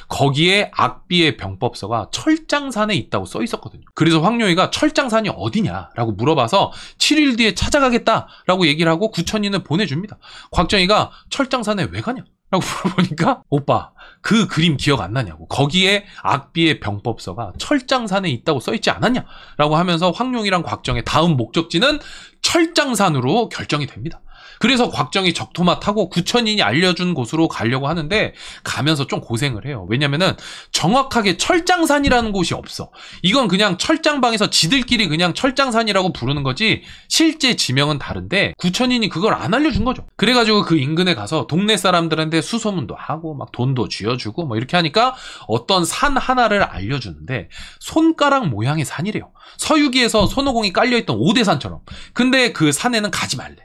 거기에 악비의 병법서가 철장산에 있다고 써 있었거든요. 그래서 황룡이가 철장산이 어디냐라고 물어봐서 7일 뒤에 찾아가겠다라고 얘기를 하고 구천인을 보내줍니다. 곽정이가 철장산에 왜 가냐? 라고 물어보니까 오빠 그 그림 기억 안 나냐고, 거기에 악비의 병법서가 철장산에 있다고 써있지 않았냐? 라고 하면서 황룡이랑 곽정의 다음 목적지는 철장산으로 결정이 됩니다. 그래서 곽정이 적토마 타고 구천인이 알려준 곳으로 가려고 하는데 가면서 좀 고생을 해요. 왜냐면은 정확하게 철장산이라는 곳이 없어. 이건 그냥 철장방에서 지들끼리 그냥 철장산이라고 부르는 거지 실제 지명은 다른데 구천인이 그걸 안 알려준 거죠. 그래가지고 그 인근에 가서 동네 사람들한테 수소문도 하고 막 돈도 쥐어주고 뭐 이렇게 하니까 어떤 산 하나를 알려주는데 손가락 모양의 산이래요. 서유기에서 손오공이 깔려있던 오대산처럼. 근데 그 산에는 가지 말래.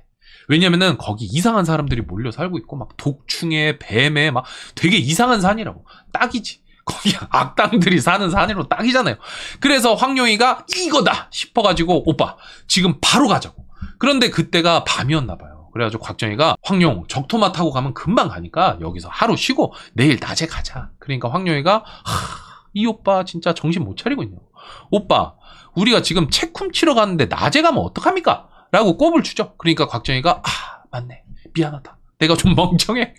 왜냐면은 거기 이상한 사람들이 몰려 살고 있고 막 독충에 뱀에 막 되게 이상한 산이라고. 딱이지. 거기 악당들이 사는 산으로 딱이잖아요. 그래서 황룡이가 이거다 싶어가지고 오빠 지금 바로 가자고. 그런데 그때가 밤이었나 봐요. 그래가지고 곽정이가 황룡 적토마 타고 가면 금방 가니까 여기서 하루 쉬고 내일 낮에 가자. 그러니까 황룡이가 이 오빠 진짜 정신 못 차리고 있네요. 오빠 우리가 지금 채쿰 치러 가는데 낮에 가면 어떡합니까? 라고 꼽을 주죠. 그러니까 곽정이가 맞네 미안하다 내가 좀 멍청해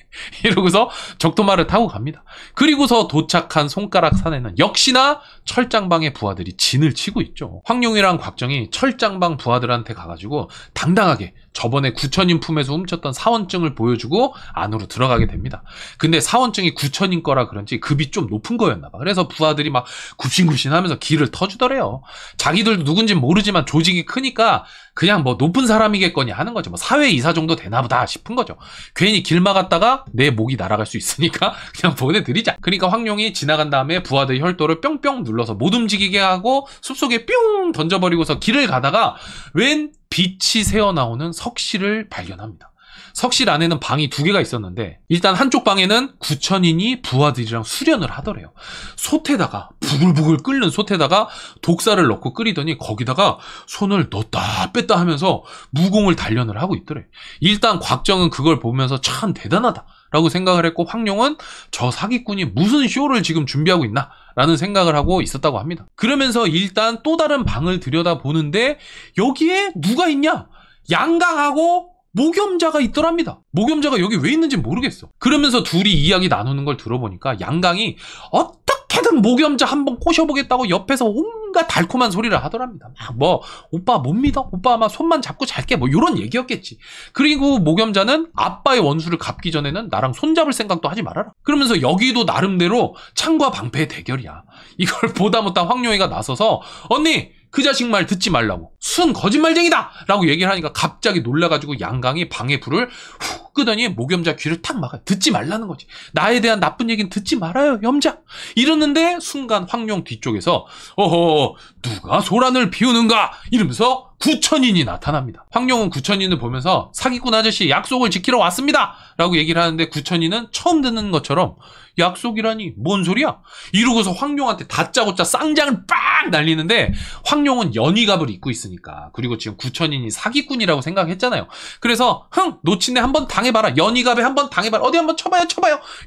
이러고서 적토마를 타고 갑니다. 그리고서 도착한 손가락 산에는 역시나 철장방의 부하들이 진을 치고 있죠. 황룡이랑 곽정이 철장방 부하들한테 가가지고 당당하게 저번에 구천인 품에서 훔쳤던 사원증을 보여주고 안으로 들어가게 됩니다. 근데 사원증이 구천인 거라 그런지 급이 좀 높은 거였나 봐. 그래서 부하들이 막 굽신굽신 하면서 길을 터주더래요. 자기들도 누군진 모르지만 조직이 크니까 그냥 뭐 높은 사람이겠거니 하는 거죠. 뭐 사회이사 정도 되나 보다 싶은 거죠. 괜히 길 막았다가 내 목이 날아갈 수 있으니까 그냥 보내드리자. 그러니까 황룡이 지나간 다음에 부하들 혈도를 뿅뿅 눌러서 못 움직이게 하고 숲속에 뿅 던져버리고서 길을 가다가 웬 빛이 새어나오는 석실을 발견합니다. 석실 안에는 방이 2개가 있었는데 일단 한쪽 방에는 구천인이 부하들이랑 수련을 하더래요. 솥에다가 부글부글 끓는 솥에다가 독사를 넣고 끓이더니 거기다가 손을 넣었다 뺐다 하면서 무공을 단련을 하고 있더래. 일단 곽정은 그걸 보면서 참 대단하다 라고 생각을 했고 황룡은 저 사기꾼이 무슨 쇼를 지금 준비하고 있나 라는 생각을 하고 있었다고 합니다. 그러면서 일단 또 다른 방을 들여다보는데 여기에 누가 있냐? 양강하고 모겸자가 있더랍니다. 모겸자가 여기 왜 있는지 모르겠어. 그러면서 둘이 이야기 나누는 걸 들어보니까 양강이 어떻게든 모겸자 한번 꼬셔보겠다고 옆에서 온갖 달콤한 소리를 하더랍니다. 뭐 오빠 못 믿어? 오빠 아마 손만 잡고 잘게 뭐 이런 얘기였겠지. 그리고 모겸자는 아빠의 원수를 갚기 전에는 나랑 손잡을 생각도 하지 말아라. 그러면서 여기도 나름대로 창과 방패의 대결이야. 이걸 보다 못한 황룡이가 나서서 언니 그 자식 말 듣지 말라고 순 거짓말쟁이다 라고 얘기를 하니까 갑자기 놀라가지고 양강이 방에 불을 훅 끄더니 모겸자 귀를 탁 막아요. 듣지 말라는 거지. 나에 대한 나쁜 얘기는 듣지 말아요 염자 이러는데 순간 황룡 뒤쪽에서 어허 누가 소란을 피우는가 이러면서 구천인이 나타납니다. 황룡은 구천인을 보면서 사기꾼 아저씨 약속을 지키러 왔습니다 라고 얘기를 하는데 구천인은 처음 듣는 것처럼 약속이라니 뭔 소리야? 이러고서 황룡한테 다짜고짜 쌍장을 빡 날리는데 황룡은 연희갑을 입고 있으니까 그리고 지금 구천인이 사기꾼이라고 생각했잖아요. 그래서 놓친애 한번 당해봐라. 연희갑에 한번 당해봐라. 어디 한번 쳐봐요.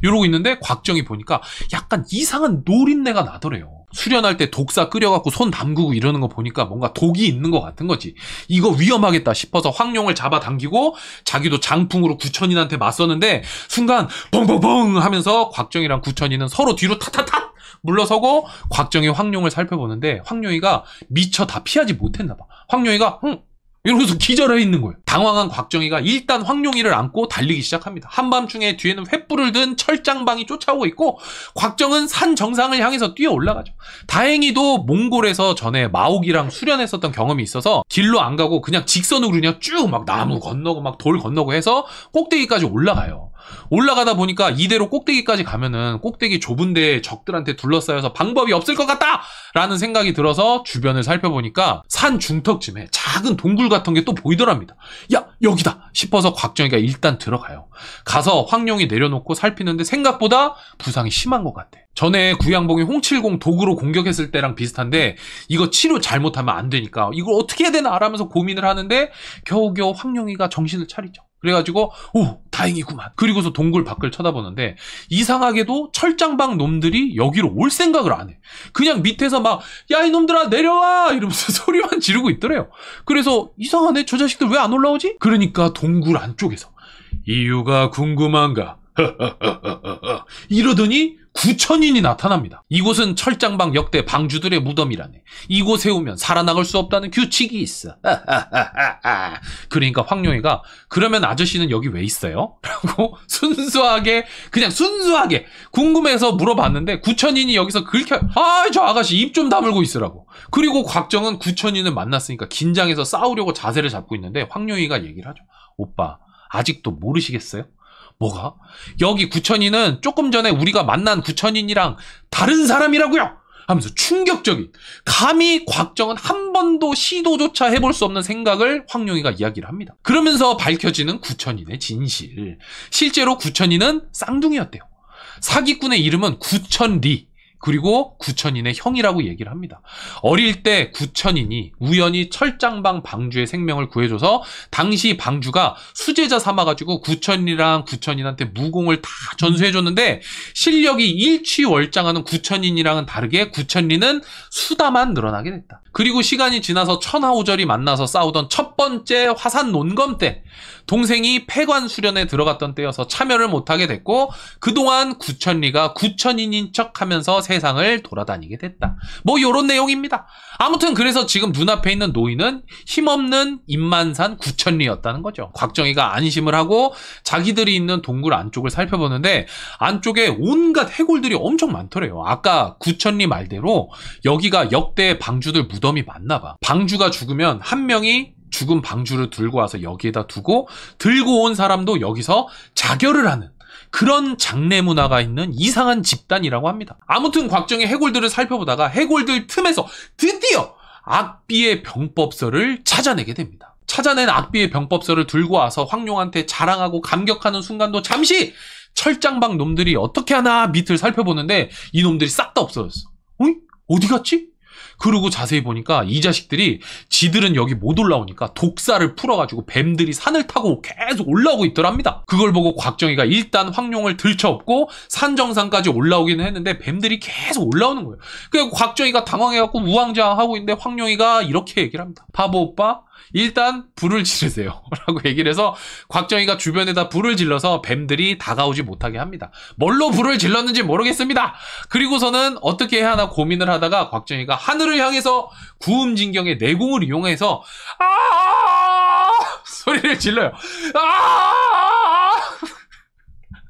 이러고 있는데 곽정이 보니까 약간 이상한 노린내가 나더래요. 수련할 때 독사 끓여갖고 손 담그고 이러는 거 보니까 뭔가 독이 있는 것 같은 거지. 이거 위험하겠다 싶어서 황룡을 잡아당기고 자기도 장풍으로 구천인한테 맞섰는데 순간 뻥뻥뻥 하면서 곽정희랑 구천이는 서로 뒤로 탓탓탓 물러서고 곽정희 황룡을 살펴보는데 황룡이가 미처 다 피하지 못했나 봐. 황룡이가 이러면서 기절해 있는 거예요. 당황한 곽정희가 일단 황룡이를 안고 달리기 시작합니다. 한밤중에 뒤에는 횃불을 든 철장방이 쫓아오고 있고 곽정은 산 정상을 향해서 뛰어 올라가죠. 다행히도 몽골에서 전에 마옥이랑 수련했었던 경험이 있어서 길로 안 가고 그냥 직선으로 그냥 쭉 막 나무 건너고 막 돌 건너고 해서 꼭대기까지 올라가요. 올라가다 보니까 이대로 꼭대기까지 가면은 꼭대기 좁은데 적들한테 둘러싸여서 방법이 없을 것 같다! 라는 생각이 들어서 주변을 살펴보니까 산 중턱쯤에 작은 동굴 같은 게 또 보이더랍니다. 야, 여기다! 싶어서 곽정희가 일단 들어가요. 가서 황룡이 내려놓고 살피는데 생각보다 부상이 심한 것 같아. 전에 구양봉이 홍칠공 독으로 공격했을 때랑 비슷한데 이거 치료 잘못하면 안 되니까 이걸 어떻게 해야 되나 라면서 고민을 하는데 겨우겨우 황룡이가 정신을 차리죠. 그래가지고 오 다행이구만. 그리고서 동굴 밖을 쳐다보는데 이상하게도 철장방 놈들이 여기로 올 생각을 안 해. 그냥 밑에서 막 야 이놈들아 내려와 이러면서 소리만 지르고 있더래요. 그래서 이상하네 저 자식들 왜 안 올라오지? 그러니까 동굴 안쪽에서 이유가 궁금한가 이러더니 구천인이 나타납니다. 이곳은 철장방 역대 방주들의 무덤이라네. 이곳에 오면 살아나갈 수 없다는 규칙이 있어. 그러니까 황룡이가 그러면 아저씨는 여기 왜 있어요? 라고 순수하게 궁금해서 물어봤는데 구천인이 여기서 긁혀요. 아 저 아가씨 입 좀 다물고 있으라고. 그리고 곽정은 구천인을 만났으니까 긴장해서 싸우려고 자세를 잡고 있는데 황룡이가 얘기를 하죠. 오빠 아직도 모르시겠어요? 뭐가? 여기 구천인은 조금 전에 우리가 만난 구천인이랑 다른 사람이라고요! 하면서 충격적인 감히 곽정은 한 번도 시도조차 해볼 수 없는 생각을 황룡이가 이야기를 합니다. 그러면서 밝혀지는 구천인의 진실. 실제로 구천인은 쌍둥이였대요. 사기꾼의 이름은 구천리. 그리고 구천인의 형이라고 얘기를 합니다. 어릴 때 구천인이 우연히 철장방 방주의 생명을 구해줘서 당시 방주가 수제자 삼아가지고 구천이랑 구천인한테 무공을 다 전수해줬는데 실력이 일취월장하는 구천인이랑은 다르게 구천리는 수다만 늘어나게 됐다. 그리고 시간이 지나서 천하오절이 만나서 싸우던 첫 번째 화산 논검 때 동생이 폐관 수련에 들어갔던 때여서 참여를 못하게 됐고 그동안 구천리가 구천인인 척하면서 세상을 돌아다니게 됐다. 뭐 요런 내용입니다. 아무튼 그래서 지금 눈앞에 있는 노인은 힘없는 임만산 구천리였다는 거죠. 곽정희가 안심을 하고 자기들이 있는 동굴 안쪽을 살펴보는데 안쪽에 온갖 해골들이 엄청 많더래요. 아까 구천리 말대로 여기가 역대 방주들 무덤이 많나 봐. 방주가 죽으면 한 명이 죽은 방주를 들고 와서 여기에다 두고 들고 온 사람도 여기서 자결을 하는 그런 장례 문화가 있는 이상한 집단이라고 합니다. 아무튼 곽정희 해골들을 살펴보다가 해골들 틈에서 드디어 악비의 병법서를 찾아내게 됩니다. 찾아낸 악비의 병법서를 들고 와서 황룡한테 자랑하고 감격하는 순간도 잠시 철장방 놈들이 어떻게 하나 밑을 살펴보는데 이 놈들이 싹 다 없어졌어. 어이? 어디 갔지? 그러고 자세히 보니까 이 자식들이 지들은 여기 못 올라오니까 독사를 풀어가지고 뱀들이 산을 타고 계속 올라오고 있더랍니다. 그걸 보고 곽정희가 일단 황룡을 들쳐업고 산 정상까지 올라오기는 했는데 뱀들이 계속 올라오는 거예요. 그래서 곽정희가 당황해갖고 우왕좌왕하고 있는데 황룡이가 이렇게 얘기를 합니다. 바보 오빠 일단 불을 지르세요 라고 얘기를 해서 곽정희가 주변에다 불을 질러서 뱀들이 다가오지 못하게 합니다. 뭘로 불을 질렀는지 모르겠습니다. 그리고서는 어떻게 해야 하나 고민을 하다가 곽정희가 하늘을 향해서 구음진경의 내공을 이용해서 소리를 질러요.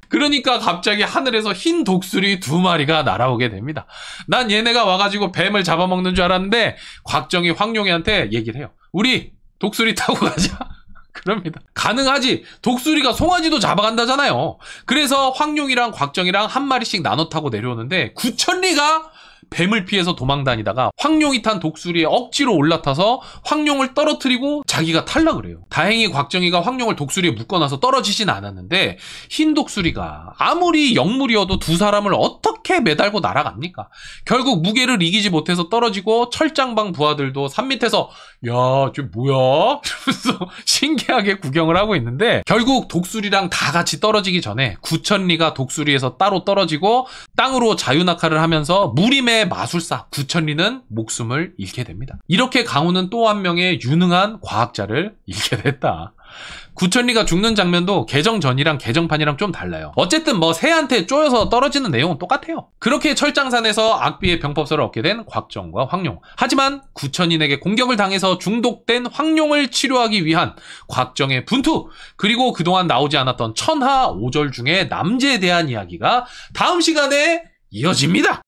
그러니까 갑자기 하늘에서 흰 독수리 2마리가 날아오게 됩니다. 난 얘네가 와가지고 뱀을 잡아먹는 줄 알았는데 곽정희 황룡이한테 얘기를 해요. 우리 독수리 타고 가자. 그럽니다. 가능하지. 독수리가 송아지도 잡아간다잖아요. 그래서 황룡이랑 곽정희랑 한 마리씩 나눠 타고 내려오는데 구천리가 뱀을 피해서 도망다니다가 황룡이 탄 독수리에 억지로 올라타서 황룡을 떨어뜨리고 자기가 탈락을 해요. 다행히 곽정희가 황룡을 독수리에 묶어놔서 떨어지진 않았는데 흰 독수리가 아무리 영물이어도 두 사람을 어떻게 매달고 날아갑니까? 결국 무게를 이기지 못해서 떨어지고 철장방 부하들도 산 밑에서 야, 저 뭐야? 이러면서 신기하게 구경을 하고 있는데 결국 독수리랑 다 같이 떨어지기 전에 구천리가 독수리에서 따로 떨어지고 땅으로 자유낙하를 하면서 무림의 강훈의 마술사 구천리는 목숨을 잃게 됩니다. 이렇게 강훈은 또 한 명의 유능한 과학자를 잃게 됐다. 구천리가 죽는 장면도 개정전이랑 개정판이랑 좀 달라요. 어쨌든 뭐 새한테 쪼여서 떨어지는 내용은 똑같아요. 그렇게 철장산에서 악비의 병법서를 얻게 된 곽정과 황룡. 하지만 구천인에게 공격을 당해서 중독된 황룡을 치료하기 위한 곽정의 분투, 그리고 그동안 나오지 않았던 천하 5절 중에 남제에 대한 이야기가 다음 시간에 이어집니다.